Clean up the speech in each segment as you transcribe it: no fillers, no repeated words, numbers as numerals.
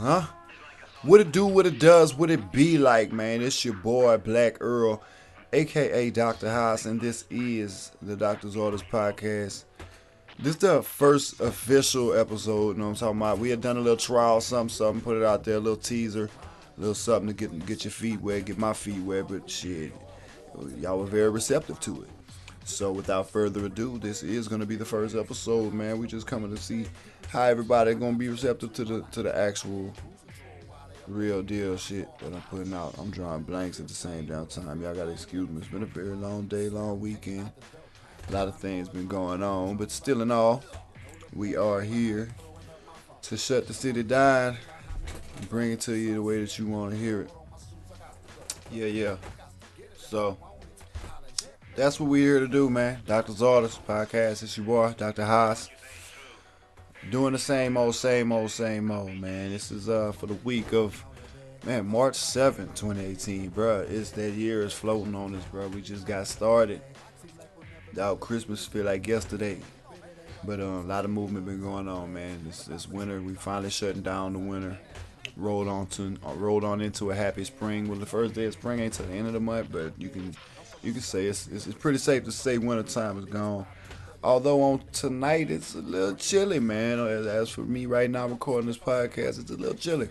Huh? What it do, what it does, what it be like, man. It's your boy, Black Earl, aka Dr. H.A.A.S, and this is the Doctor's Orders Podcast. This is the first official episode, you know what I'm talking about. We had done a little trial, something, put it out there, a little teaser, a little something to get your feet wet, get my feet wet, but shit, y'all were very receptive to it. So without further ado, this is gonna be the first episode, man. We just coming to see how everybody gonna be receptive to the actual real deal shit that I'm putting out. I'm drawing blanks at the same damn time. Y'all gotta excuse me. It's been a very long day, long weekend. A lot of things been going on, but still in all, we are here to shut the city down and bring it to you the way that you want to hear it. Yeah. So that's what we're here to do, man. Doctor's Orders Podcast. It's your boy, Dr. Haas. Doing the same old, man. This is for the week of, man, March 7th, 2018, bruh. It's that year is floating on us, bruh. We just got started. Out Christmas feel like yesterday. But a lot of movement been going on, man. This winter, we finally shutting down the winter. Rolled on into a happy spring. Well, the first day of spring ain't till the end of the month, but you can say it's pretty safe to say winter time is gone. Although on tonight it's a little chilly, man. As for me right now recording this podcast, it's a little chilly.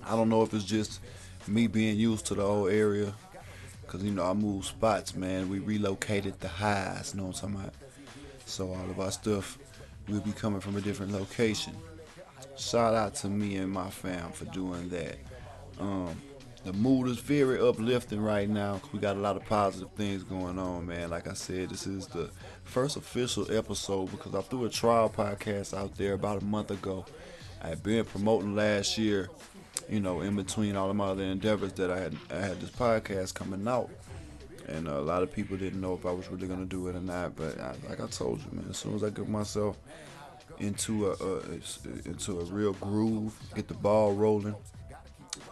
I don't know if it's just me being used to the old area, cause I moved spots, man. We relocated the H.A.A.S, you know what I'm talking about? So all of our stuff will be coming from a different location. Shout out to me and my fam for doing that. The mood is very uplifting right now because we got a lot of positive things going on, man. Like I said, this is the first official episode because I threw a trial podcast out there about a month ago. I had been promoting last year, in between all of my other endeavors that I had this podcast coming out. And a lot of people didn't know if I was really going to do it or not. But like I told you, man, as soon as I get myself into a real groove, get the ball rolling,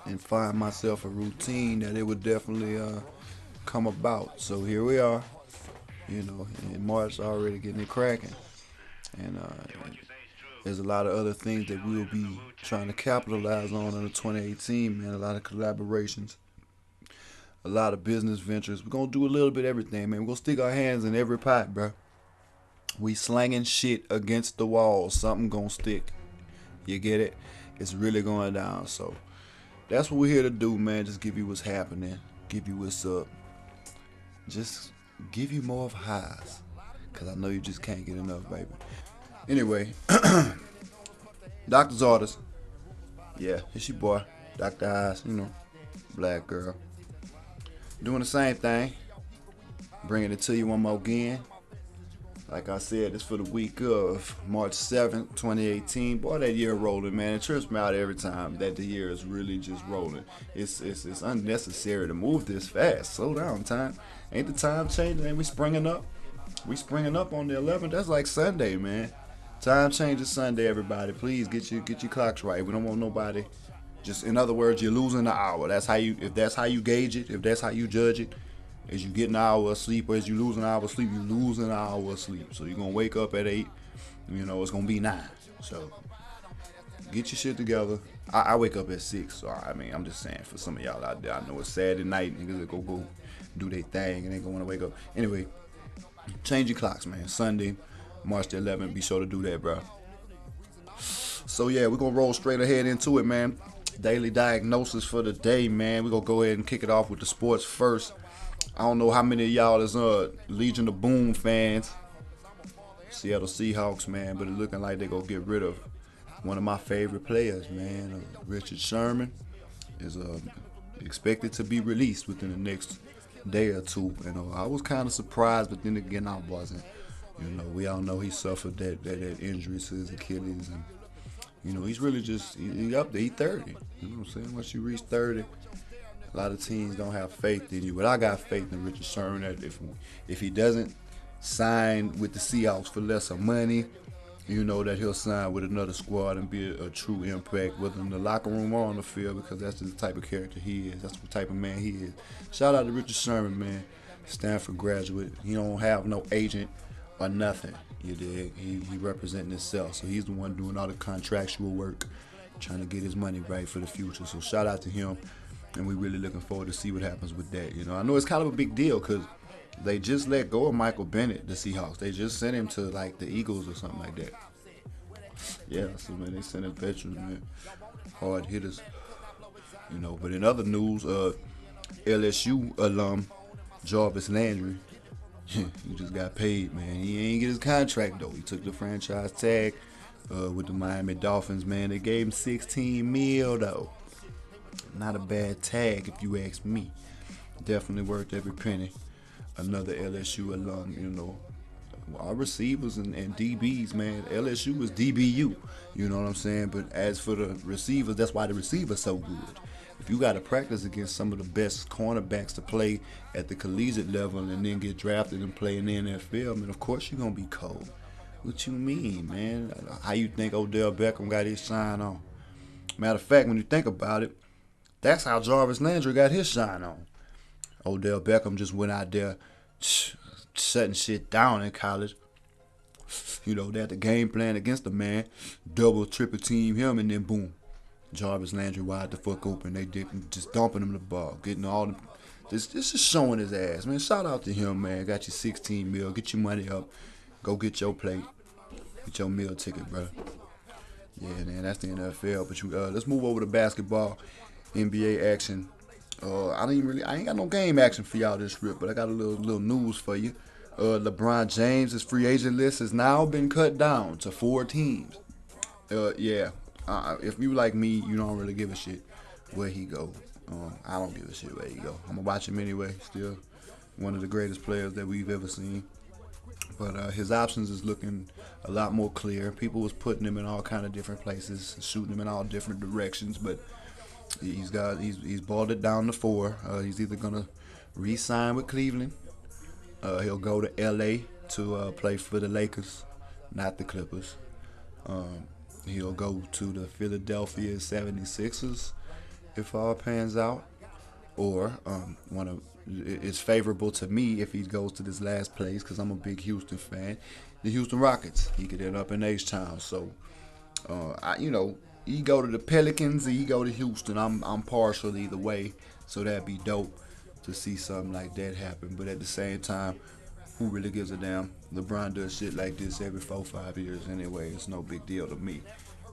and find myself a routine, that it would definitely come about. So here we are, in March already getting it cracking. And there's a lot of other things that we'll be trying to capitalize on in 2018, man. A lot of collaborations, a lot of business ventures. We're going to do a little bit of everything, man. We're going to stick our hands in every pot, bro. We slanging shit against the wall. Something going to stick. You get it? It's really going down. So that's what we're here to do, man. Just give you what's happening. Give you what's up. Just give you more of highs. Because I know you just can't get enough, baby. Anyway, Doctor's Orders. Yeah, it's your boy, Dr. H.A.A.S, black girl. Doing the same thing. Bringing it to you one more again. Like I said, it's for the week of March 7th, 2018. Boy, that year rolling, man. It trips me out every time that the year is really just rolling. It's unnecessary to move this fast. Slow down, time. Ain't the time changing? Ain't we springing up? We springing up on the 11th. That's like Sunday, man. Time changes Sunday, everybody. Please get your clocks right. We don't want nobody. Just in other words, you're losing an hour. If that's how you gauge it, if that's how you judge it. As you get an hour of sleep, or as you lose an hour of sleep, you lose an hour of sleep. So you're going to wake up at 8, it's going to be 9. So get your shit together. I wake up at 6, so I'm just saying, for some of y'all out there, I know it's Saturday night, niggas that go do their thing and they going to want to wake up. Anyway, change your clocks, man. Sunday, March the 11th, be sure to do that, bro. So yeah, we're going to roll straight ahead into it, man. Daily diagnosis for the day, man. We're going to go ahead and kick it off with the sports first. I don't know how many of y'all is Legion of Boom fans. Seattle Seahawks, man, but it's looking like they're going to get rid of one of my favorite players, man. Richard Sherman is expected to be released within the next day or two. I was kind of surprised, but then again, I wasn't. We all know he suffered that injury to his Achilles, and he's really just he up there. He 30. You know what I'm saying? Once you reach 30. A lot of teams don't have faith in you, but I got faith in Richard Sherman that if he doesn't sign with the Seahawks for lesser money, that he'll sign with another squad and be a true impact, whether in the locker room or on the field, because that's the type of character he is. That's the type of man he is. Shout out to Richard Sherman, man. Stanford graduate. He don't have no agent or nothing. You dig? He representing himself, so he's the one doing all the contractual work trying to get his money right for the future. So shout out to him, and we really looking forward to see what happens with that. You know, I know it's kind of a big deal because they just let go of Michael Bennett, the Seahawks. They just sent him to like the Eagles or something like that. Yeah, so man, they sent in veterans, man, hard hitters. You know, but in other news, LSU alum Jarvis Landry, he just got paid, man. He ain't get his contract though. He took the franchise tag with the Miami Dolphins, man. They gave him 16 mil though. Not a bad tag if you ask me. Definitely worth every penny. Another LSU alum, you know. Our receivers and DBs, man. LSU is DBU. You know what I'm saying? But as for the receivers, that's why the receivers so good. If you got to practice against some of the best cornerbacks to play at the collegiate level and then get drafted and play in the NFL, man, of course you're going to be cold. What you mean, man? How you think Odell Beckham got his shine on? Matter of fact, when you think about it, that's how Jarvis Landry got his shine on. Odell Beckham just went out there shutting shit down in college. You know, they had the game plan against the man, double, triple team him, and then boom. Jarvis Landry wide the fuck open. They did just dumping him the ball, getting all the this is showing his ass, man. Shout out to him, man. Got you 16 mil. Get your money up. Go get your plate. Get your meal ticket, bro. Yeah, man, that's the NFL. But let's move over to basketball, NBA action. I ain't got no game action for y'all this trip, but I got a little news for you. LeBron James' free agent list has now been cut down to 4 teams. Yeah. If you like me, you don't really give a shit where he go. I don't give a shit where he go. I'm gonna watch him anyway. Still one of the greatest players that we've ever seen. But his options is looking a lot more clear. People was putting him in all kind of different places, shooting him in all different directions. But he's balled it down to 4. He's either gonna re-sign with Cleveland. He'll go to LA to play for the Lakers, not the Clippers. He'll go to the Philadelphia 76ers if all pans out. Or it's favorable to me if he goes to this last place because I'm a big Houston fan. The Houston Rockets. He could end up in H.A.A.S. So, he go to the Pelicans or he go to Houston. I'm partial either way. So that'd be dope to see something like that happen. But at the same time, who really gives a damn? LeBron does shit like this every 4-5 years anyway. It's no big deal to me.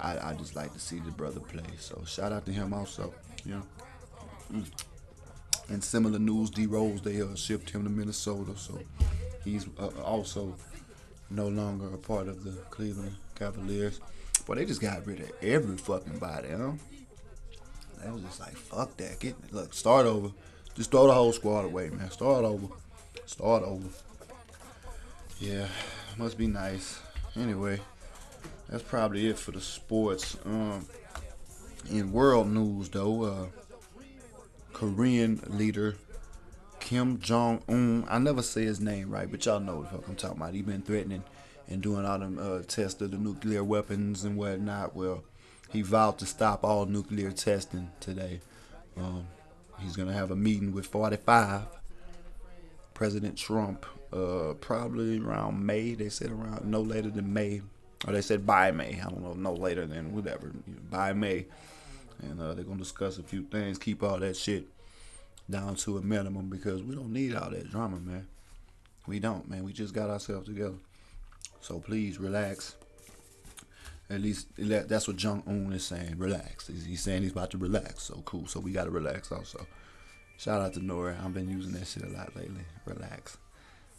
I just like to see the brother play. So shout out to him also. You know. In similar news, D Rose, they shipped him to Minnesota. So he's also no longer a part of the Cleveland Cavaliers. But they just got rid of every fucking body, huh? They was just like, fuck that. Look, start over. Just throw the whole squad away, man. Start over. Yeah, must be nice. Anyway, that's probably it for the sports. In world news, though, Korean leader Kim Jong-un, I never say his name right, but y'all know what the fuck I'm talking about. He been threatening and doing all them tests of the nuclear weapons and whatnot. Well, he vowed to stop all nuclear testing today. He's going to have a meeting with 45. President Trump, probably around May. They said around no later than May. Or they said by May. I don't know, no later than whatever. By May. And they're going to discuss a few things. Keep all that shit down to a minimum because we don't need all that drama, man. We don't, man. We just got ourselves together. So please relax. At least that's what Jong-un is saying. Relax. He's saying he's about to relax. So cool. So we got to relax also. Shout out to Nora. I've been using that shit a lot lately. Relax.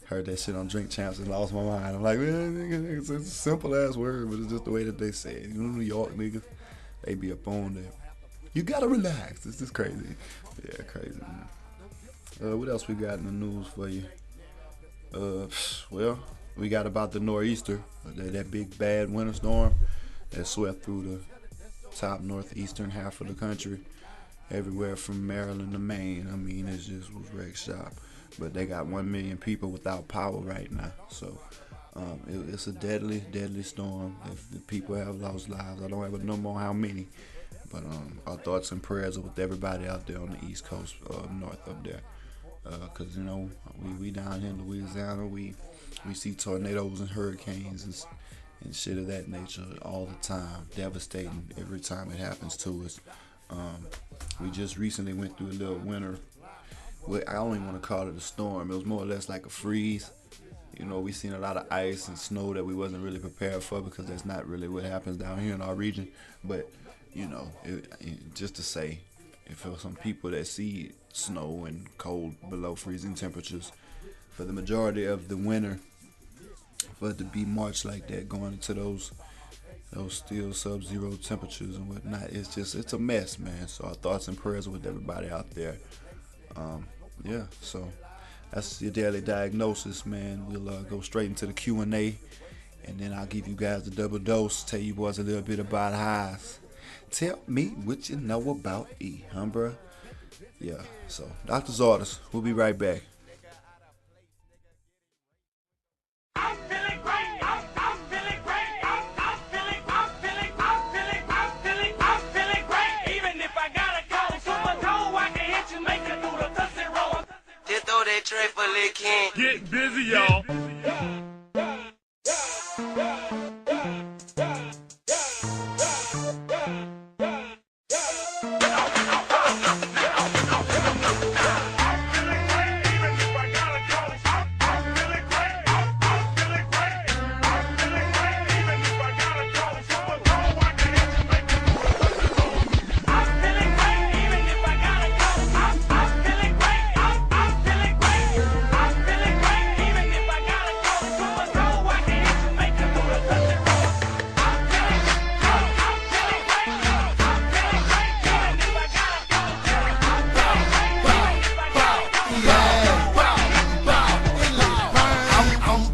Heard that shit on Drink Champs and lost my mind. I'm like, man, it's a simple ass word, but it's just the way that they say it. You know, New York niggas, they be up on there. You gotta relax. This is crazy. Yeah, crazy, man. What else we got in the news for you? Well, we got about the nor'easter, that big bad winter storm that swept through the top northeastern half of the country, everywhere from Maryland to Maine. I mean, it just was wreck shop. But they got 1 million people without power right now. So it's a deadly, deadly storm. If the people have lost lives, I don't have a number on how many. But our thoughts and prayers are with everybody out there on the East Coast, north up there. Because, you know, we down here in Louisiana, we see tornadoes and hurricanes and shit of that nature all the time. Devastating every time it happens to us. We just recently went through a little winter. Well, I don't even want to call it a storm. It was more or less like a freeze. You know, we seen a lot of ice and snow that we wasn't really prepared for, because that's not really what happens down here in our region. But, you know, just to say, if for some people that see snow and cold below freezing temperatures, for the majority of the winter, for it to be March like that, going into those still sub-zero temperatures and whatnot, it's a mess, man. So our thoughts and prayers with everybody out there. Yeah, so that's your daily diagnosis, man. We'll go straight into the Q&A, and then I'll give you guys the double dose, tell you boys a little bit about H.A.A.S. Tell me what you know about E, huh, bruh? Yeah, so doctor's orders. We'll be right back. Get busy, y'all.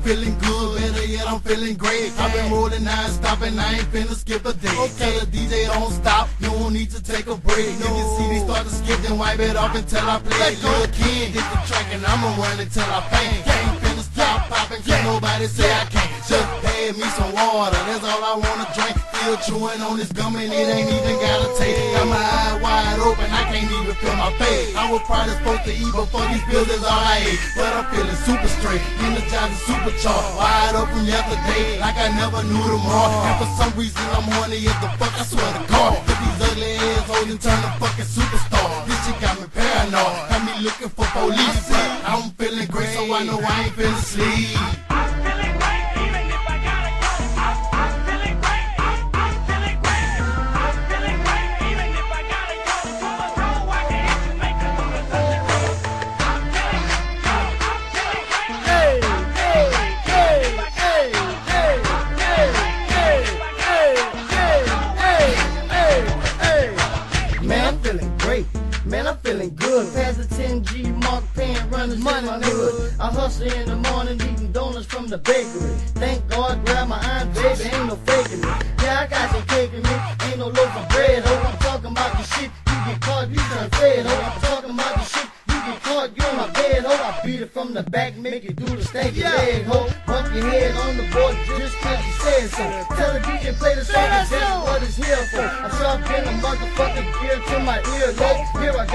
Feeling good, better yet I'm feeling great. I've been rolling non-stop and I ain't finna skip a day. Tell the DJ don't stop, you don't need to take a break. If you see me start to skip, then wipe it off until I play. Little kid, hit the track and I'ma run until I faint. Ain't finna stop popping, can't nobody say I can't. Just pay me some water, that's all I wanna drink. Still chewing on this gum and it ain't even got a taste. Got my eyes wide open, I can't even feel my face. I was probably supposed to eat before these pills is all I ate. But I'm feeling super straight, energized and supercharged. Wide open yesterday, like I never knew tomorrow. And for some reason I'm horny as the fuck, I swear to God. Cause these ugly assholes done turn to fucking superstar. This shit got me paranoid, got me looking for police. But I'm feeling great, so I know I ain't finna sleep. Man, I'm feeling good. Past the 10G mark, paying runners money in my hood. I hustle in the morning, eating donuts from the bakery. Thank God, grab my aunt, baby, ain't no faking it. Yeah, I got some cake in me, ain't no loaf of bread. Oh, I'm talking about the shit, you get caught, you turn fed. Oh, I'm talking about the shit, you get caught, you in my bed. Oh, I beat it from the back, make you do the stanky leg. Oh, bump your head on the board just cause you said so. Tell the DJ play the song, that's what it's here for. I'm sharp in a motherfucking gear to my ear, go. Here I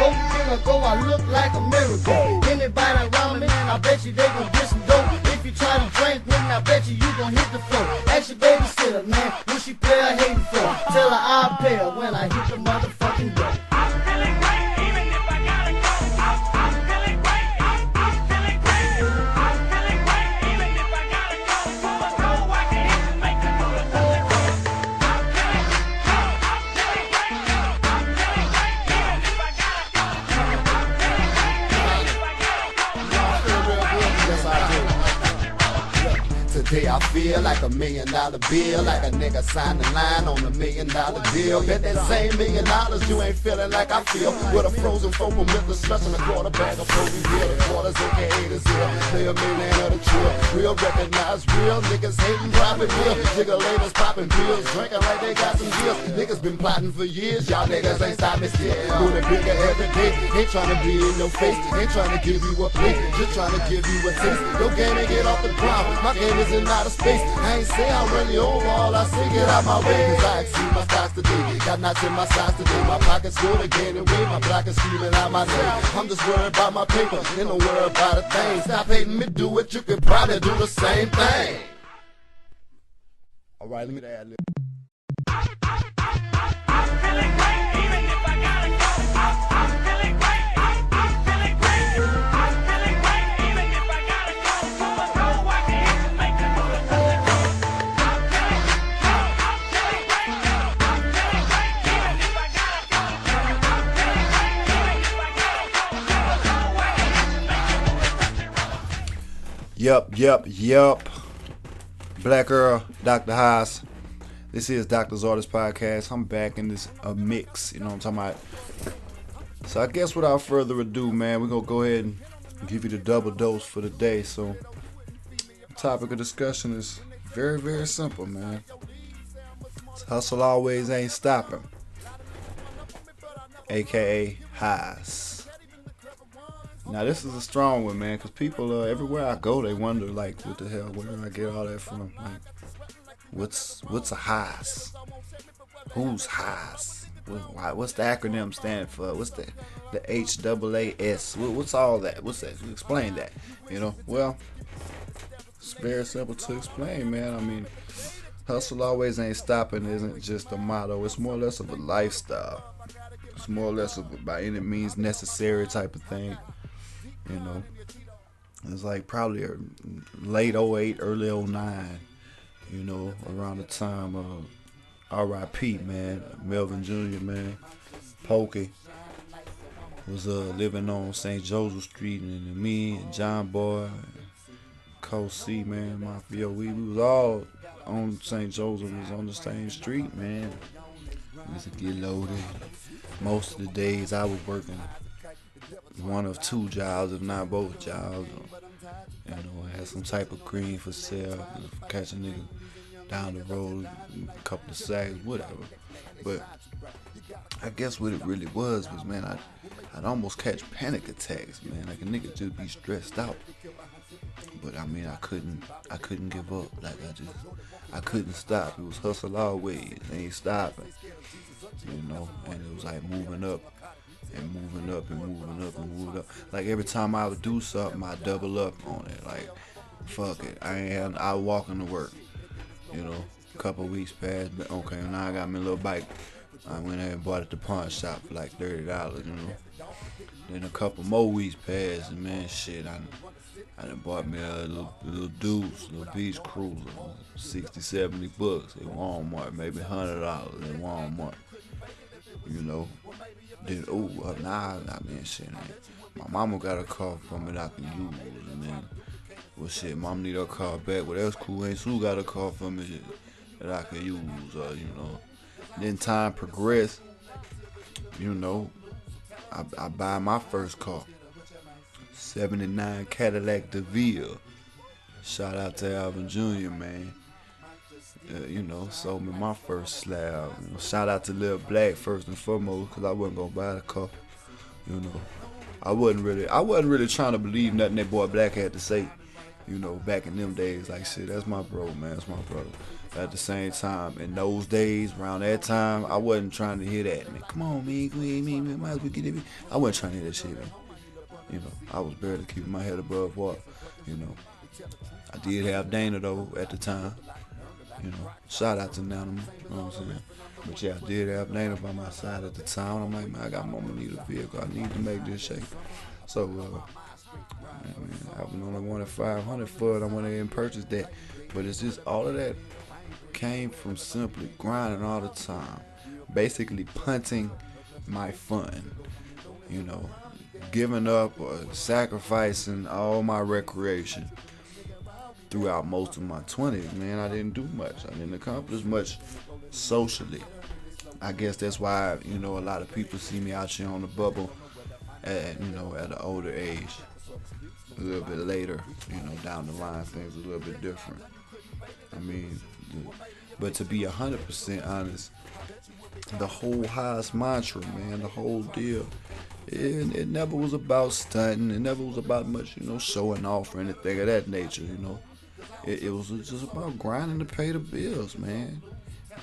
go, I look like a miracle. Anybody around me, I bet you they gon' get some dope. If you try to drink with me, I bet you gon' hit the floor. Ask your babysitter, man, when she play her hating for. Tell her I'll pay her when I hit the motherfucking door. Today I feel like $1 million bill, like a nigga signed the line on $1 million deal. Bet that same $1 million you ain't feeling like I feel. With a frozen foam with the slush and a quarter bag of Proby beer. The quarters aka the zero, play $1 million of the chill. Real recognize real, niggas hating private bill. Jiggalators popping pills, drinking like they got some deals. Niggas been plotting for years, y'all niggas ain't stopped me still. Doing it bigger every day, ain't trying to be in your face, ain't trying to give you a plate, just trying to give you a taste. Your game ain't get off the ground, my game is in outer space. I ain't say I'm really over, all I say get out my way. Cause I exceed my stocks today, got knots in my size today. My pockets good again and way, my block is screaming out my name. I'm just worried about my paper, ain't no worry about a thing. Stop hating me, do it, you could probably do the same thing. All right, let me add this. Yup. Black Earl, Dr. H.A.A.S. This is Doctor's Artist Podcast. I'm back in this mix, you know what I'm talking about. So I guess without further ado, man, we're going to go ahead and give you the double dose for the day. So the topic of discussion is very, very simple, man. Hustle always ain't stopping. A.K.A. H.A.A.S. Now this is a strong one, man, because people everywhere I go, they wonder like, what the hell, where did I get all that from? Like, what's a H.A.A.S? Who's H.A.A.S? What's the acronym stand for? What's the H.A.A.S? What's all that? What's that? Explain that. You know, well, it's very simple to explain, man. I mean, hustle always ain't stopping isn't just a motto. It's more or less of a lifestyle. It's more or less of a by any means necessary type of thing. You know, it's like probably late 08, early 09, you know, around the time of R.I.P., man, Melvin Jr., man, Pokey was living on St. Joseph Street, and me and John Boy, Coach C, man, Mafia, we was all on St. Joseph, was on the same street, man. We used to get loaded. Most of the days I was working one of two jobs, if not both jobs. You know, I had some type of cream for sale, catch a nigga down the road, a couple of sacks, whatever. But I guess what it really was, man, I'd almost catch panic attacks, man. Like a nigga just be stressed out. But I mean, I couldn't give up. Like I couldn't stop. It was hustle always, ain't stopping. You know, and it was like moving up. And moving up. Like every time I would do something, I double up on it. Like, fuck it, I walking to work. You know, a couple weeks passed, but okay, now I got me a little bike. I went ahead and bought it at the pawn shop for like $30. You know, then a couple more weeks passed, and man, shit, I done bought me a little Deuce, little beach cruiser, $60, $70 at Walmart, maybe $100 at Walmart. You know. Then, I mean, shit, man. My mama got a car from me that I can use, and then, well, shit, mom need her car back. Well, that's cool. Aunt Sue got a car from me that I can use, you know. Then time progressed, you know, I buy my first car, 79 Cadillac DeVille. Shout out to Alvin Jr., man. You know, sold me my first slab. You know, shout out to Lil Black first and foremost, because I wasn't gonna buy the car. You know, I wasn't really trying to believe nothing that boy Black had to say. You know, back in them days, like shit, that's my bro, man, that's my brother. At the same time, in those days, around that time, I wasn't trying to hear that. Man, come on, man, might as well get it. I wasn't trying to hear that shit, man. You know, I was barely keeping my head above water. You know, I did have Dana though at the time. You know, shout out to Nana, you know what I'm saying? But yeah, I did have Dana by my side at the time. I'm like, man, I got mama need a vehicle. I need to make this shake. So, man, I only wanted $500 for it. I went ahead and purchased that. But it's just all of that came from simply grinding all the time. Basically punting my fun. You know, giving up or sacrificing all my recreation. Throughout most of my 20s, man, I didn't do much. I didn't accomplish much socially. I guess that's why, you know, a lot of people see me out here on the bubble at, you know, at an older age. A little bit later, you know, down the line, things are a little bit different. I mean, but to be 100% honest, the whole H.A.A.S mantra, man, the whole deal, it never was about stunting. It never was about much, you know, showing off or anything of that nature, you know. It was just about grinding to pay the bills, man.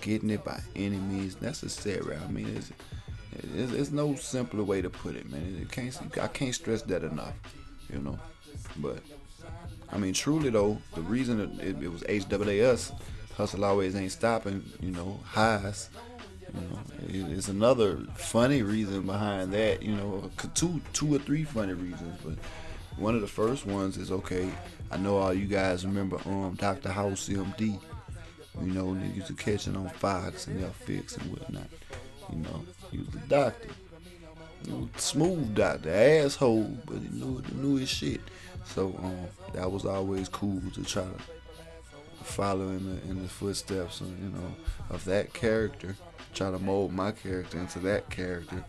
Getting it by any means necessary. I mean, it's no simpler way to put it, man. I can't stress that enough, you know. But I mean, truly though, the reason it was H.A.A.S Hustle always ain't stopping. H.A.A.S. It's another funny reason behind that. Two or three funny reasons, but one of the first ones is okay. I know all you guys remember Dr. House MD. They used to catch it on Fox and F6 and whatnot. He was the doctor. Smooth doctor, asshole, but he knew his shit. So that was always cool to try to follow in the footsteps of that character. Try to mold my character into that character,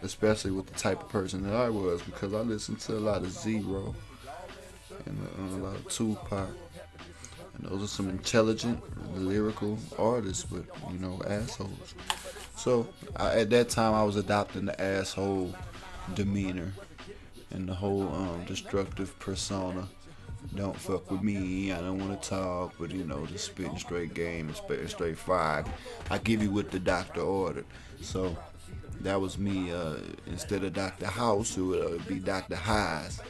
especially with the type of person that I was, because I listened to a lot of Zero and a lot of Tupac. And those are some intelligent, lyrical artists, but assholes. So at that time, I was adopting the asshole demeanor and the whole destructive persona. Don't fuck with me, I don't want to talk, but just spitting straight game and spitting straight fire. I give you what the doctor ordered. So that was me. Instead of Dr. House, it would be Dr. H.A.A.S.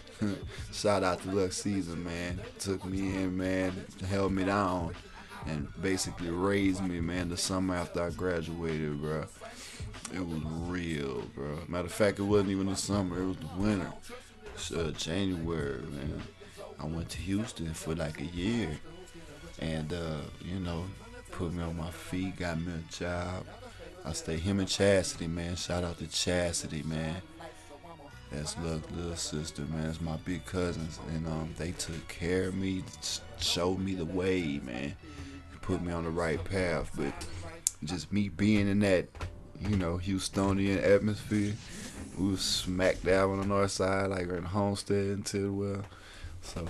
Shout out to Lux Season, man. Took me in, man, held me down, and basically raised me, man, the summer after I graduated, bro. It was real, bro. Matter of fact, it wasn't even the summer, it was the winter. January, man. I went to Houston for like a year, and put me on my feet, got me a job. I stayed him and Chastity, man. Shout out to Chastity, man. That's little sister, man. That's my big cousins, and they took care of me, showed me the way, man, put me on the right path. But just me being in that, Houstonian atmosphere, we was smack dab on the north side, like in Homestead and Tidwell. So,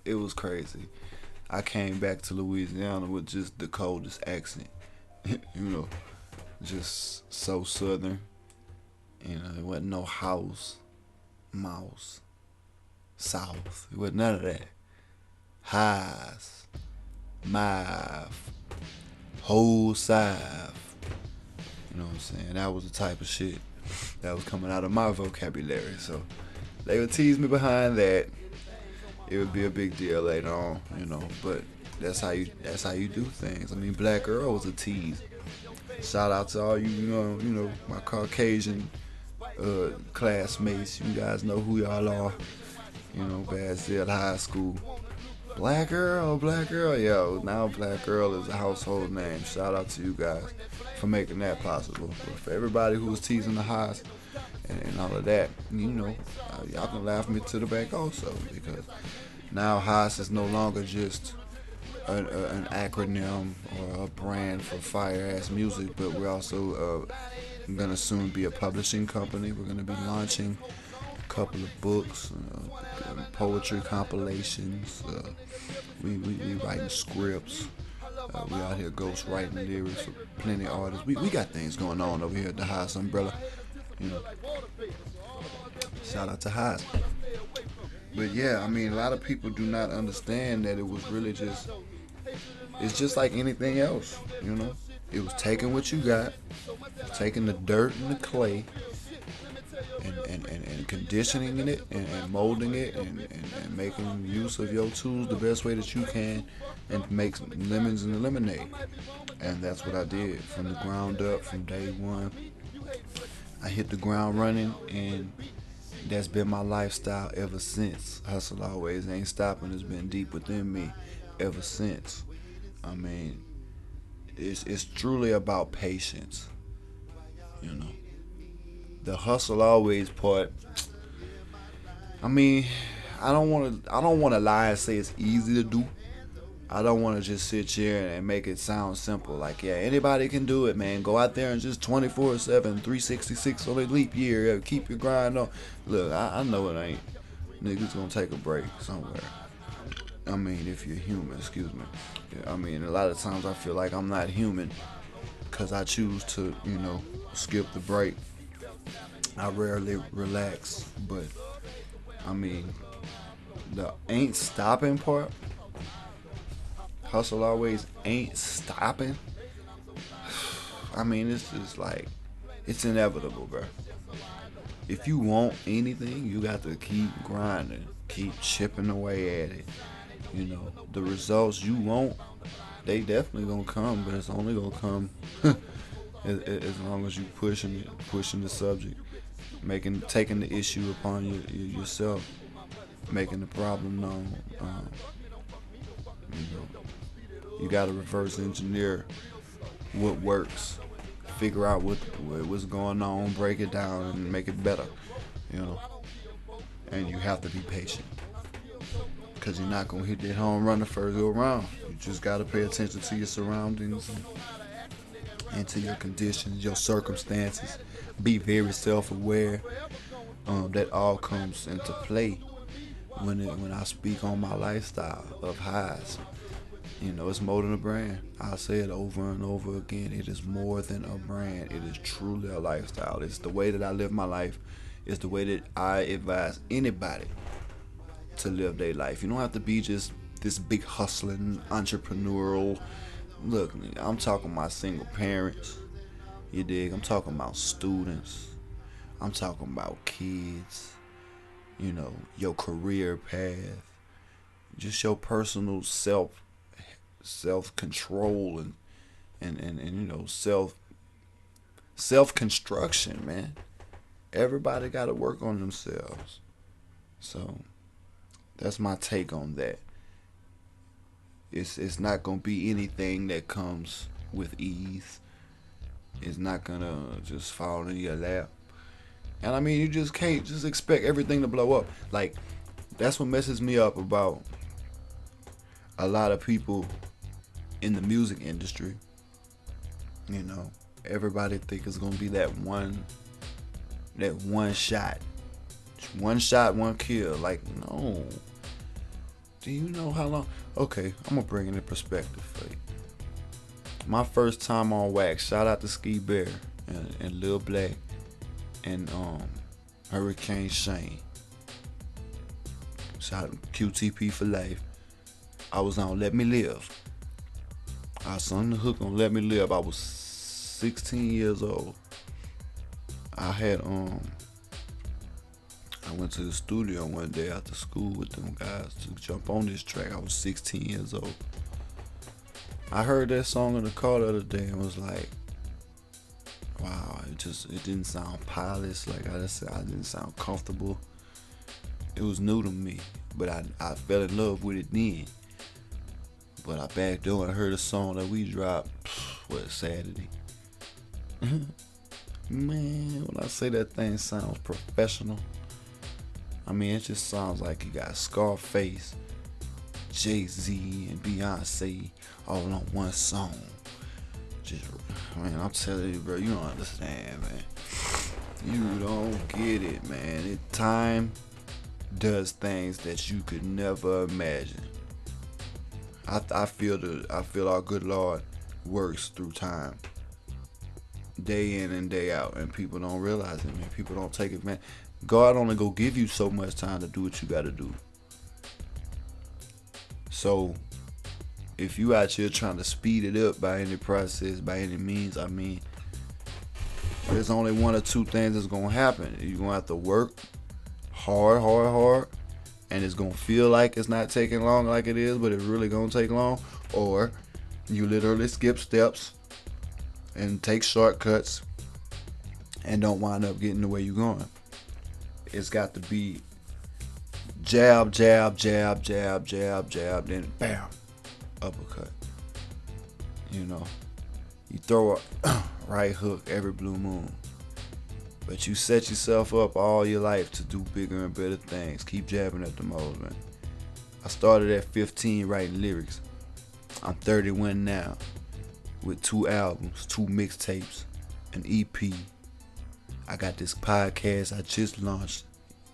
it was crazy. I came back to Louisiana with just the coldest accent, just so southern. There wasn't no house, mouse, south. It wasn't none of that. Highs, math, whole south. You know what I'm saying? That was the type of shit that was coming out of my vocabulary. So they would tease me behind that. It would be a big deal later on, but that's how you do things. I mean, Black Earl was a tease. Shout out to all you, my Caucasian classmates. You guys know who y'all are. Bassdale High School. Black Earl, yo. Now Black Earl is a household name. Shout out to you guys for making that possible. But for everybody who was teasing the H.A.A.S and all of that, y'all can laugh me to the bank also, because now H.A.A.S is no longer just an acronym or a brand for fire-ass music, but we're also gonna soon be a publishing company. We're gonna be launching a couple of books, poetry compilations. We writing scripts. We out here ghost writing lyrics for plenty of artists. We got things going on over here at the H.A.A.S umbrella. Shout out to H.A.A.S. But yeah, I mean, a lot of people do not understand that it was really it's just like anything else, It was taking what you got, taking the dirt and the clay, and conditioning it and molding it and making use of your tools the best way that you can, and make lemons and lemonade. And that's what I did from the ground up, from day one. I hit the ground running, and that's been my lifestyle ever since. Hustle always ain't stopping. It's been deep within me ever since. I mean, it's truly about patience. The hustle always part. I mean, I don't want to lie and say it's easy to do. I don't want to just sit here and make it sound simple. Like, yeah, anybody can do it, man. Go out there and just 24/7, 366 on a leap year. Keep your grind on. Look, I know it ain't. Niggas gonna take a break somewhere. I mean, if you're human, excuse me. I mean, a lot of times I feel like I'm not human because I choose to, skip the break. I rarely relax, but I mean, the ain't stopping part. Hustle always ain't stopping. I mean, it's just like, it's inevitable, bro. If you want anything, you got to keep grinding, keep chipping away at it. You know, the results you want, they definitely gonna come, but it's only gonna come as long as you pushing the subject, taking the issue upon yourself, making the problem known. You know, you gotta reverse engineer what works, figure out what's going on, break it down, and make it better. You know, and you have to be patient because you're not gonna hit that home run the first go around. You just gotta pay attention to your surroundings and to your conditions, your circumstances. Be very self-aware. That all comes into play when I speak on my lifestyle of H.A.A.S. You know, it's more than a brand. I say it over and over again. It is more than a brand. It is truly a lifestyle. It's the way that I live my life. It's the way that I advise anybody to live their life. You don't have to be just this big hustling entrepreneurial. Look, I'm talking about single parents. You dig? I'm talking about students. I'm talking about kids. You know, your career path, just your personal self control and you know self construction, man. Everybody got to work on themselves. So that's my take on that. It's not gonna be anything that comes with ease. It's not gonna just fall in your lap. And I mean, you just can't just expect everything to blow up. Like, that's what messes me up about a lot of people in the music industry. You know, everybody think it's gonna be that one shot. One shot, one kill. Like, no. Do you know how long? Okay, I'm gonna bring it in perspective for you. My first time on wax, shout out to Ski Bear and Lil Black and Hurricane Shane. Shout out QTP for life. I was on Let Me Live. I sung the hook on Let Me Live. I was 16 years old. I went to the studio one day after school with them guys to jump on this track. I was 16 years old. I heard that song in the car the other day and was like, wow, it didn't sound polished. Like I just said, I didn't sound comfortable. It was new to me, but I fell in love with it then. But I back door and heard a song that we dropped, Saturday. Man, when I say that thing sounds professional, I mean, it just sounds like you got Scarface, Jay-Z, and Beyonce all on one song. Just, man, I'm telling you, bro, you don't understand, man. You don't get it, man. Time does things that you could never imagine. I feel our good Lord works through time, day in and day out, and people don't realize it, man. People don't take it, man. God only go give you so much time to do what you gotta do. So if you out here trying to speed it up by any process, by any means, I mean, there's only one or two things that's gonna happen. You're gonna have to work hard, and it's gonna feel like it's not taking long like it is, but it's really gonna take long. Or you literally skip steps and take shortcuts and don't wind up getting the way you're going. It's got to be jab, then bam, uppercut. You know, you throw a right hook every blue moon, but you set yourself up all your life to do bigger and better things. Keep jabbing at the moles, man. I started at 15 writing lyrics. I'm 31 now with 2 albums, 2 mixtapes, an EP. I got this podcast I just launched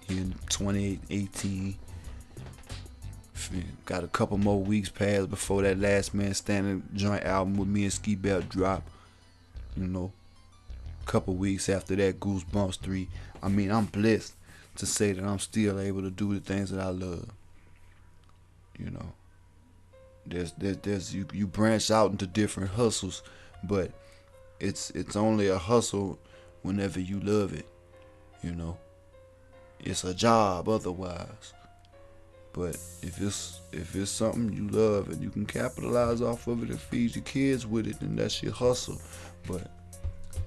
in 2018. Got a couple more weeks past before that Last Man Standing joint album with me and Ski Bell drop. You know, a couple weeks after that, Goosebumps 3. I mean, I'm blessed to say that I'm still able to do the things that I love. You know, there's you branch out into different hustles, but it's only a hustle whenever you love it. You know, it's a job otherwise. But if it's something you love and you can capitalize off of it and feed your kids with it, then that's your hustle. But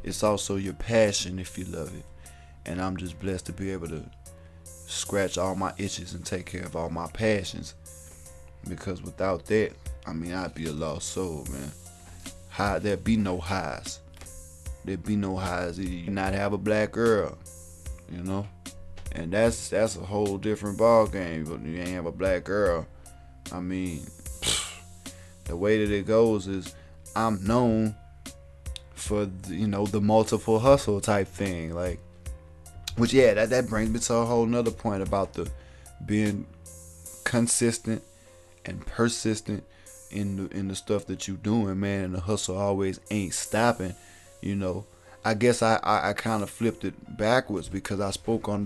it's also your passion if you love it. And I'm just blessed to be able to scratch all my itches and take care of all my passions. Because without that, I mean, I'd be a lost soul, man. There'd be no highs. There'd be no highs. You not have a black Earl, you know? And that's a whole different ball game. But you ain't have a black Earl. I mean, the way that it goes is I'm known for the multiple hustle type thing, like, which that brings me to a whole nother point about the being consistent and persistent in the stuff that you doing, man. And the hustle always ain't stopping. I guess I kind of flipped it backwards because I spoke on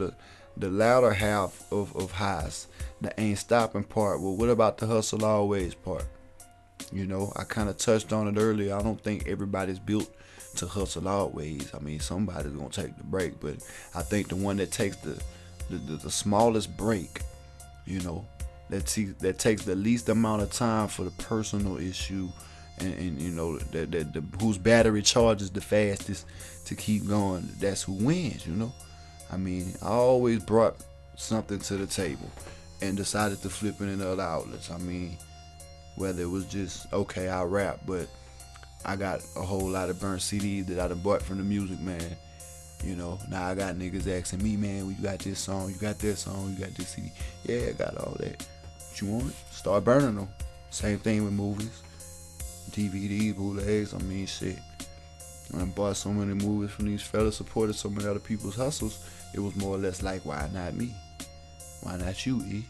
the latter half of H.A.A.S, the ain't stopping part. Well, what about the hustle always part? I kind of touched on it earlier. I don't think everybody's built to hustle always. I mean, somebody's gonna take the break, but I think the one that takes the smallest break, that takes the least amount of time for the personal issue, and that whose battery charges the fastest to keep going, that's who wins. I mean, I always brought something to the table and decided to flip it in other outlets. I mean, whether it was just, okay, I rap, but I got a whole lot of burnt CDs that I done bought from the Music Man. Now I got niggas asking me, man, you got this song, you got that song, you got this CD. Yeah, I got all that. What you want? Start burning them. Same thing with movies, DVDs, bootlegs. I mean, shit. When I bought so many movies from these fellas, supported so many other people's hustles, it was more or less like, why not me? Why not you, E?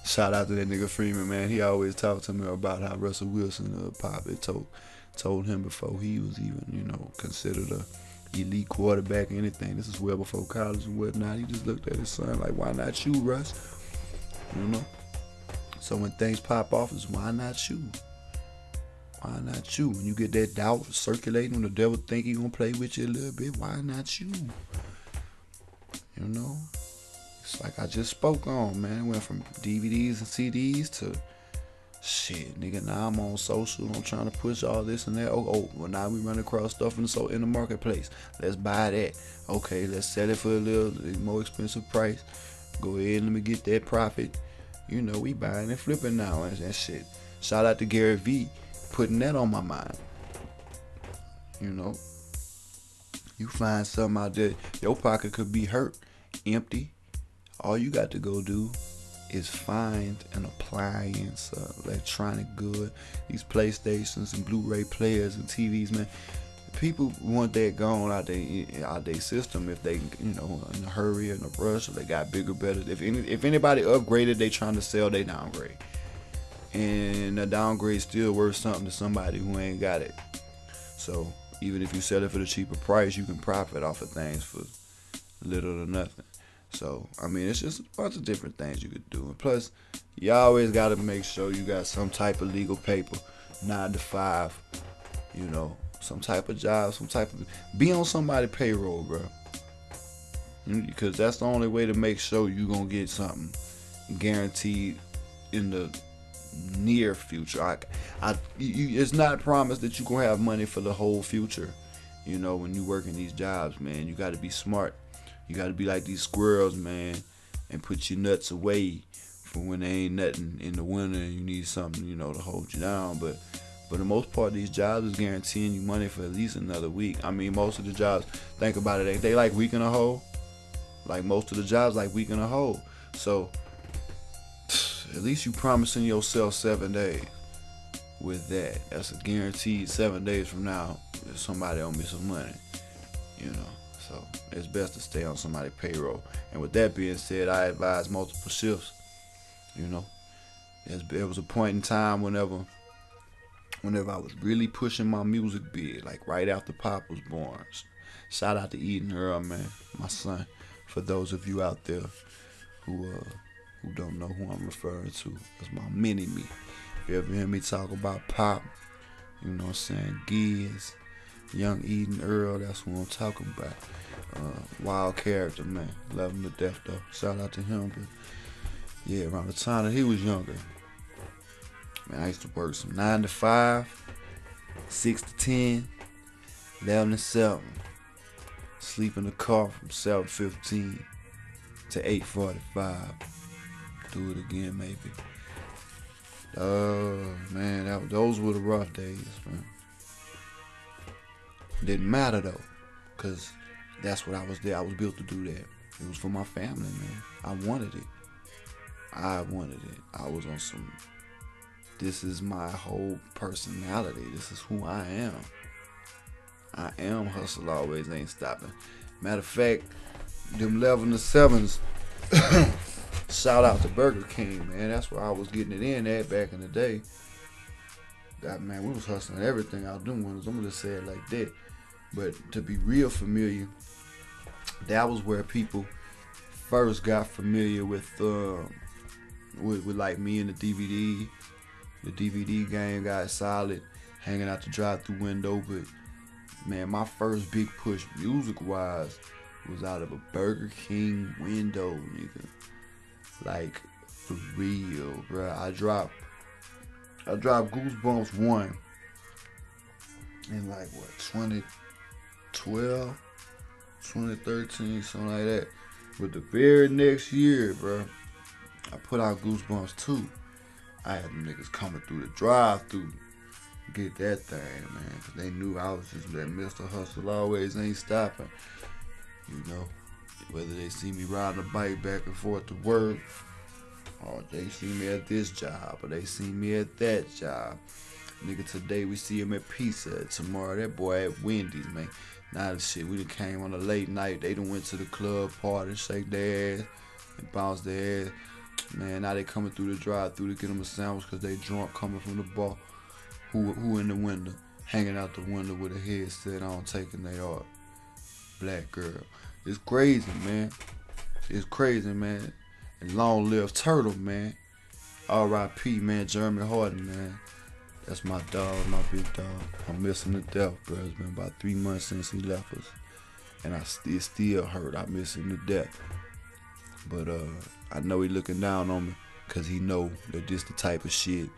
Shout out to that nigga Freeman, man. He always talked to me about how Russell Wilson, Pop, had told him before he was even, considered a elite quarterback or anything. This is well before college and whatnot. He just looked at his son like, why not you, Russ? So when things pop off, it's why not you? Why not you? When you get that doubt circulating, when the devil think he gonna play with you a little bit, why not you? It's like I just spoke on, man. It went from DVDs and CDs to shit, nigga. Now I'm on social. I'm trying to push all this and that. Well, now we run across stuff in the marketplace. Let's buy that. Okay, let's sell it for a little more expensive price. Go ahead, let me get that profit. We buying and flipping now and shit. Shout out to Gary V putting that on my mind. You find something out there, your pocket could be hurt, empty. All you got to go do is find an appliance, electronic good, these PlayStations and Blu-ray players and TVs, man. People want that gone out their system if they, in a hurry, in a rush, or they got bigger, better. If anybody upgraded, they trying to sell, they downgrade. And the downgrade still worth something to somebody who ain't got it. So even if you sell it for the cheaper price, you can profit off of things for little or nothing. So, I mean, it's just a bunch of different things you could do. And plus, you always got to make sure you got some type of legal paper, 9 to 5, some type of job, be on somebody's payroll, bro. Because that's the only way to make sure you going to get something guaranteed in the near future. It's not promised that you going to have money for the whole future. When you working these jobs, man, you got to be smart. You got to be like these squirrels, man, and put your nuts away for when there ain't nothing in the winter and you need something, to hold you down. But for the most part, these jobs is guaranteeing you money for at least another week. I mean, most of the jobs, think about it, they like week in a hole. Like most of the jobs like week in a hole. So at least you promising yourself 7 days with that. That's a guaranteed 7 days from now if somebody owe me some money, So it's best to stay on somebody's payroll. And with that being said, I advise multiple shifts. There was a point in time whenever I was really pushing my music big, like right after Pop was born. Shout out to Earl, man, my son. For those of you out there who don't know who I'm referring to, it's my mini-me. If you ever hear me talk about Pop, Giz, Young Earl, that's who I'm talking about. Wild character, man. Love him to death, though. Shout out to him. But Yeah, around the time that he was younger. Man, I used to work some 9 to 5, 6 to 10, 11 to 7. Sleep in the car from 7:15 to 8:45. Do it again, maybe. Man, those were the rough days, man. Didn't matter though, cause that's what I was there. I was built to do that. It was for my family, man. I wanted it. I wanted it. I was on some. This is my whole personality. This is who I am. I am hustle always, ain't stopping. Matter of fact, them 11 to 7s. Shout out to Burger King, man. That's where I was getting it in at back in the day. That man, we was hustling everything out them windows. I'm gonna just say it like that. But to be real familiar, that was where people first got familiar with like me and the DVD. The DVD game got solid, hanging out the drive-through window. But man, my first big push music-wise was out of a Burger King window, nigga. Like, for real, bruh. I dropped Goosebumps 1 in like, what, 2012, 2013, something like that. But the very next year, bruh, I put out Goosebumps 2. I had them niggas coming through the drive-through. Get that thing, man. Because they knew I was just that Mr. Hustle always ain't stopping. You know, whether they see me riding a bike back and forth to work, or they see me at this job, or they see me at that job. Nigga, today we see him at Pizza. Tomorrow that boy at Wendy's, man. Now the shit, we done came on a late night. They done went to the club, party, shake their ass, and bounce their ass. Man, now they coming through the drive-through to get them a sandwich because they drunk coming from the bar. Who in the window, hanging out the window with a headset on, taking their art. Black girl. It's crazy, man. It's crazy, man. And long live Turtle, man. R.I.P., man. Jeremy Harden, man. That's my dog, my big dog. I'm missing to death, bro. It's been about 3 months since he left us. And it still hurt. I miss him to death. But I know he looking down on me because he know that this the type of shit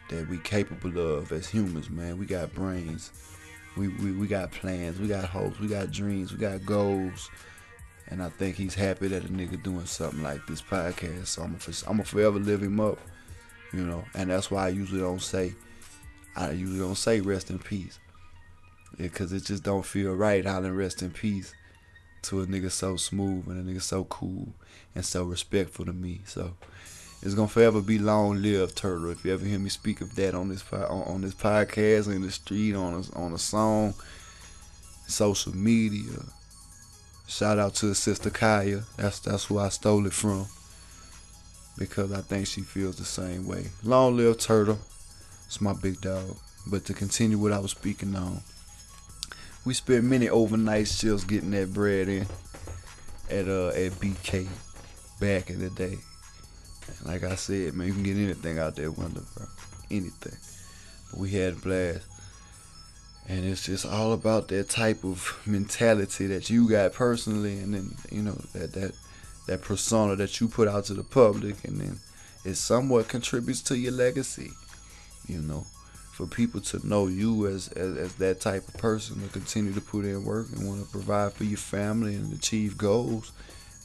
that we capable of as humans, man. We got brains. We got plans. We got hopes. We got dreams. We got goals. And I think he's happy that a nigga doing something like this podcast. So I'm gonna forever live him up, you know. And that's why I usually don't say rest in peace, because it just don't feel right hollering rest in peace to a nigga so smooth and a nigga so cool and so respectful to me. So it's gonna forever be long live Turtle. If you ever hear me speak of that on this podcast, in the street, on a song, social media. Shout out to his sister Kaya. That's who I stole it from, because I think she feels the same way. Long live Turtle. It's my big dog. But to continue what I was speaking on, we spent many overnight shifts getting that bread in at BK back in the day. And like I said, man, you can get anything out that window, bro. Anything. But we had a blast. And it's just all about that type of mentality that you got personally, and then, you know, that persona that you put out to the public, and then it somewhat contributes to your legacy, you know, for people to know you as that type of person, to continue to put in work and want to provide for your family and achieve goals,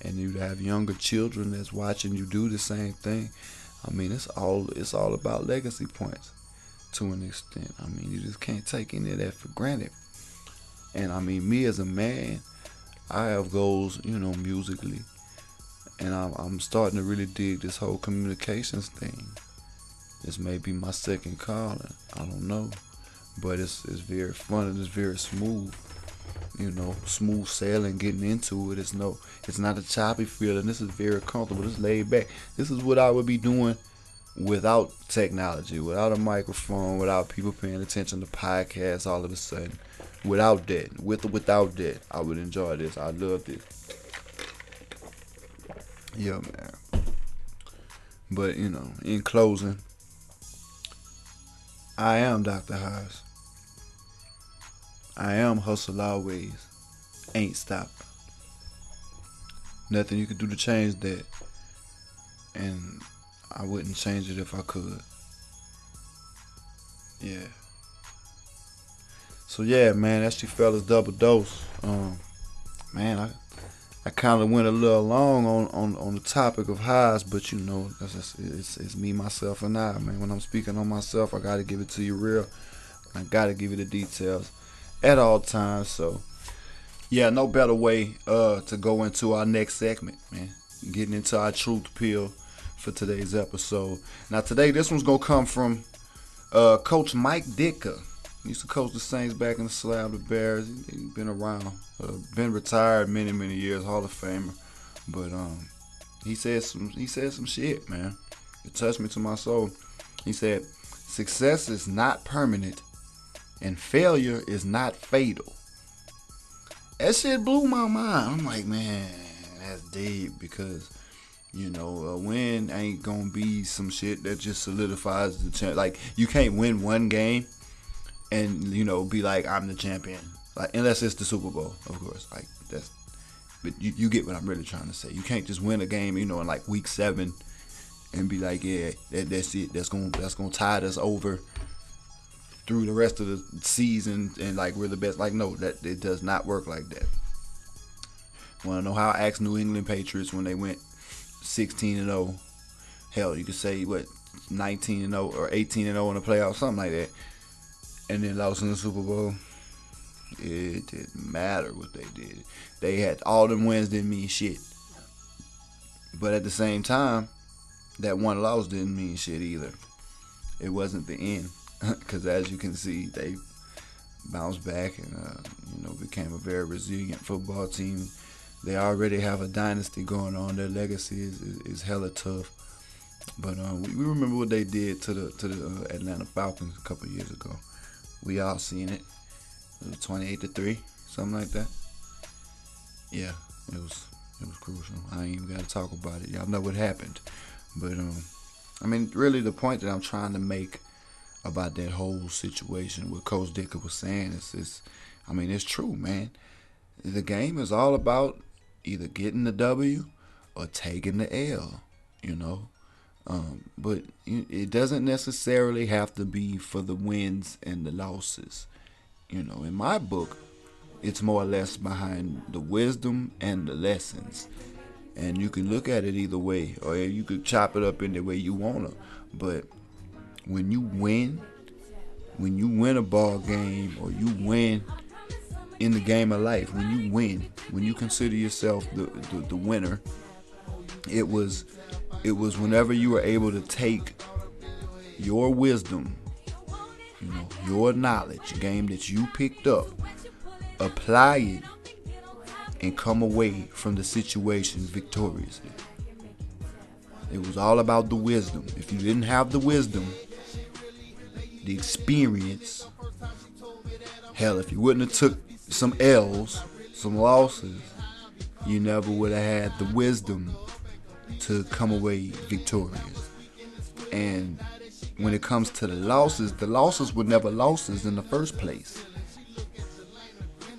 and you have younger children that's watching you do the same thing. I mean, it's all about legacy points. To an extent. I mean, you just can't take any of that for granted. And I mean, me as a man, I have goals, you know, musically, and I'm starting to really dig this whole communications thing. This may be my second calling, I don't know, but it's very fun and it's very smooth, you know, smooth sailing, getting into it. It's not a choppy feeling. This is very comfortable. It's laid back. This is what I would be doing without technology, without a microphone, without people paying attention to podcasts all of a sudden. Without that, I would enjoy this. I love this. Yeah, man. But, you know, in closing, I am Dr. H.A.A.S. I am hustle always, ain't stopping. Nothing you can do to change that. and I wouldn't change it if I could. Yeah. So yeah, man, that's your fellas double dose. Man, I kind of went a little long on the topic of highs, but you know, it's me, myself, and I, man. When I'm speaking on myself, I gotta give it to you real. I gotta give you the details at all times. So yeah, no better way to go into our next segment, man. Getting into our truth pill for today's episode. Now today, this one's gonna come from Coach Mike Ditka. He used to coach the Saints back in the Slab, the Bears. He's been around, been retired many years, Hall of Famer. But he said some shit, man. It touched me to my soul. He said, "Success is not permanent, and failure is not fatal." That shit blew my mind. I'm like, man, that's deep, because you know, a win ain't gonna be some shit that just solidifies the champ. Like, you can't win one game and, you know, be like, I'm the champion. Like, unless it's the Super Bowl, of course. Like, that's, but you get what I'm really trying to say. You can't just win a game, you know, in like week 7 and be like, yeah, that's it. That's gonna tide us over through the rest of the season and like we're the best. Like, no, that it does not work like that. Want to know how I asked New England Patriots when they went 16-0? Hell, you could say what, 19-0 or 18-0 in the playoffs, something like that, and then lost in the Super Bowl. It didn't matter what they did. They had all them wins, didn't mean shit. But at the same time, that one loss didn't mean shit either. It wasn't the end, because as you can see, they bounced back and you know, became a very resilient football team. They already have a dynasty going on. Their legacy is hella tough. But we remember what they did to the Atlanta Falcons a couple years ago. We all seen it. It was 28-3, something like that. Yeah, it was crucial. I ain't even got to talk about it. Y'all know what happened. But I mean, really, the point that I'm trying to make about that whole situation, what Coach Dicker was saying, is I mean, it's true, man. The game is all about either getting the W or taking the L, you know. But it doesn't necessarily have to be for the wins and the losses. You know, in my book, it's more or less behind the wisdom and the lessons. And you can look at it either way, or you could chop it up in the way you want to. But when you win a ball game, or you win in the game of life, when you consider yourself the winner, it was whenever you were able to take your wisdom, you know, your knowledge, game that you picked up, apply it, and come away from the situation victoriously. It was all about the wisdom. If you didn't have the wisdom, the experience, hell, if you wouldn't have took some L's, some losses, you never would have had the wisdom to come away victorious. And when it comes to the losses were never losses in the first place.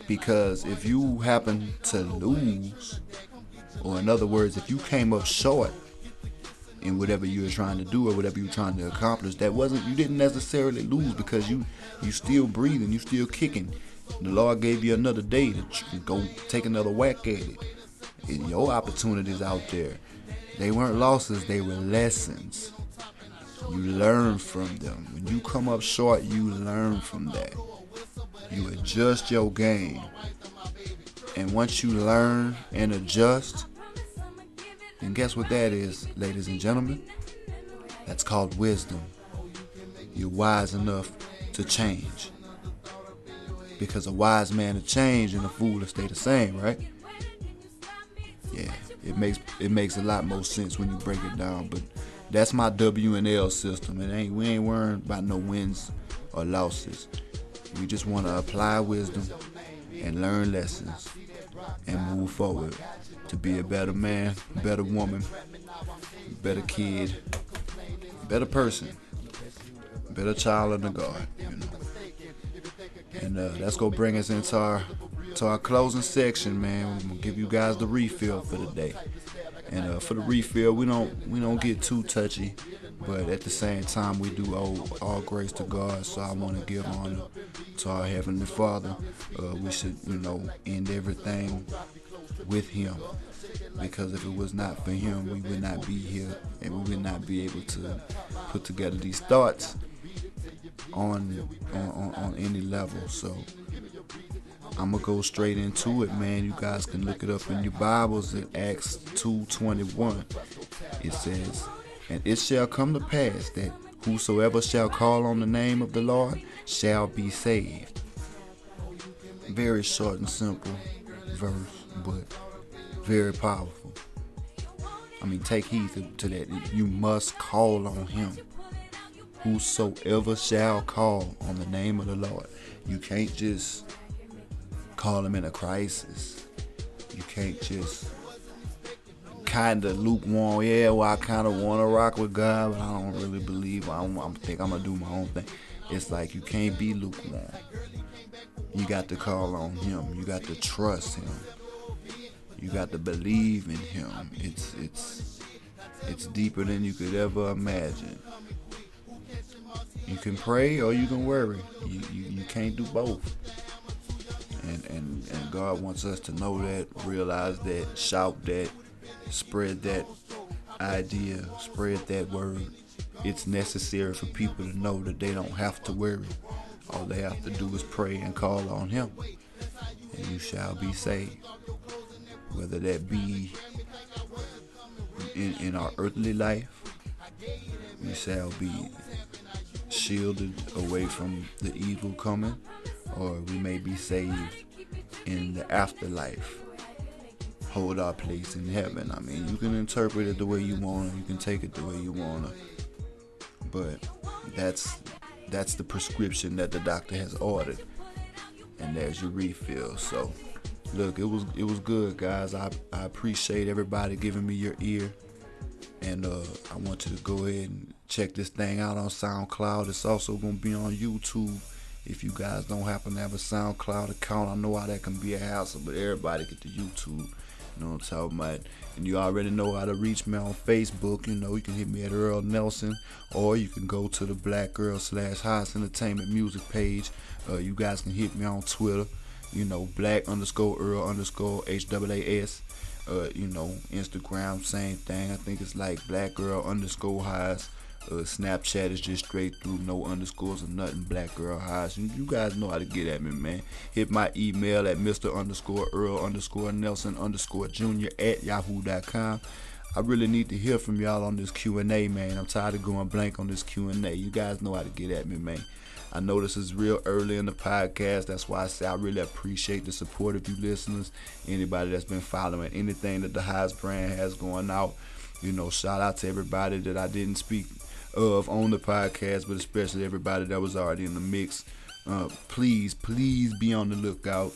Because if you happen to lose, or in other words, if you came up short in whatever you were trying to do or whatever you were trying to accomplish, you didn't necessarily lose, because you still breathing, you still kicking. The Lord gave you another day to go take another whack at it. And your opportunities out there, they weren't losses, they were lessons. You learn from them. When you come up short, you learn from that. You adjust your game. And once you learn and adjust, then guess what that is, ladies and gentlemen? That's called wisdom. You're wise enough to change. Because a wise man to change and a fool to stay the same, right? Yeah, it makes a lot more sense when you break it down. But that's my W and L system. We ain't worrying about no wins or losses. We just want to apply wisdom and learn lessons and move forward to be a better man, better woman, better kid, better person, better child of the God, you know. And that's gonna bring us into our closing section, man. I'm gonna give you guys the refill for the day. And for the refill, we don't get too touchy, but at the same time, we do owe all grace to God. So I want to give honor to our Heavenly Father. We should, end everything with Him, because if it was not for Him, we would not be here, and we would not be able to put together these thoughts on any level. So I'm gonna go straight into it, man. You guys can look it up in your Bibles at Acts 2:21. It says, "And it shall come to pass that whosoever shall call on the name of the Lord shall be saved." Very short and simple verse, but very powerful. I mean, take heed to that. You must call on Him. Whosoever shall call on the name of the Lord. You can't just call Him in a crisis. You can't just kind of lukewarm. Yeah, well, I kind of want to rock with God, but I don't really believe. I think I'm going to do my own thing. It's like you can't be lukewarm. You got to call on Him. You got to trust Him. You got to believe in Him. It's deeper than you could ever imagine. You can pray or you can worry. You can't do both. And God wants us to know that, realize that, shout that, spread that idea, spread that word. It's necessary for people to know that they don't have to worry. All they have to do is pray and call on Him, and you shall be saved. Whether that be in our earthly life, we shall be shielded away from the evil coming, or we may be saved in the afterlife, hold our place in heaven. I mean, you can interpret it the way you want to, you can take it the way you want to, but that's the prescription that the doctor has ordered, and there's your refill. So look, it was good, guys. I appreciate everybody giving me your ear, and I want you to go ahead and check this thing out on SoundCloud. It's also going to be on YouTube. If you guys don't happen to have a SoundCloud account, I know how that can be a hassle, but everybody get to YouTube. You know what I'm talking about? And you already know how to reach me on Facebook. You can hit me at Earl Nelson, or you can go to the Black Earl /H.A.A.S Entertainment Music page. You guys can hit me on Twitter. Black_Earl_H.A.A.S. Instagram, same thing. I think it's like Black Earl_H.A.A.S. Snapchat is just straight through, no underscores or nothing. Black Earl H.A.A.S. You guys know how to get at me, man. Hit my email at Mr_Earl_Nelson_Jr. @yahoo.com. I really need to hear from y'all on this Q&A, man. I'm tired of going blank on this Q&A. You guys know how to get at me, man. I know this is real early in the podcast. That's why I say I really appreciate the support of you listeners. Anybody that's been following anything that the H.A.A.S brand has going out. Shout out to everybody that I didn't speak of on the podcast, but especially everybody that was already in the mix. Please be on the lookout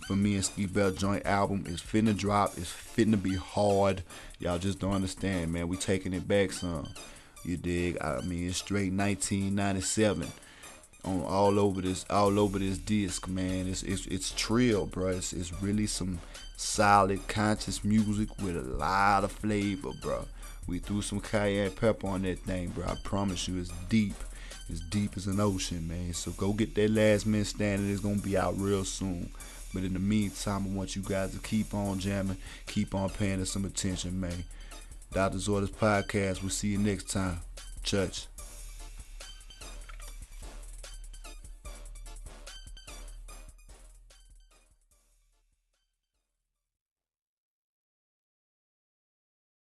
for me and Ski Belt joint album. It's finna drop. It's finna be hard. Y'all just don't understand, man. We taking it back some. You dig? I mean, it's straight 1997 on all over this disc, man. It's trill, bro. It's really some solid conscious music with a lot of flavor, bro. We threw some cayenne pepper on that thing, bro. I promise you, it's deep as an ocean, man. So go get that Last Man Standing. It's gonna be out real soon. But in the meantime, I want you guys to keep on jamming, keep on paying us some attention, man. Doctor's Orders Podcast. We'll see you next time. Church.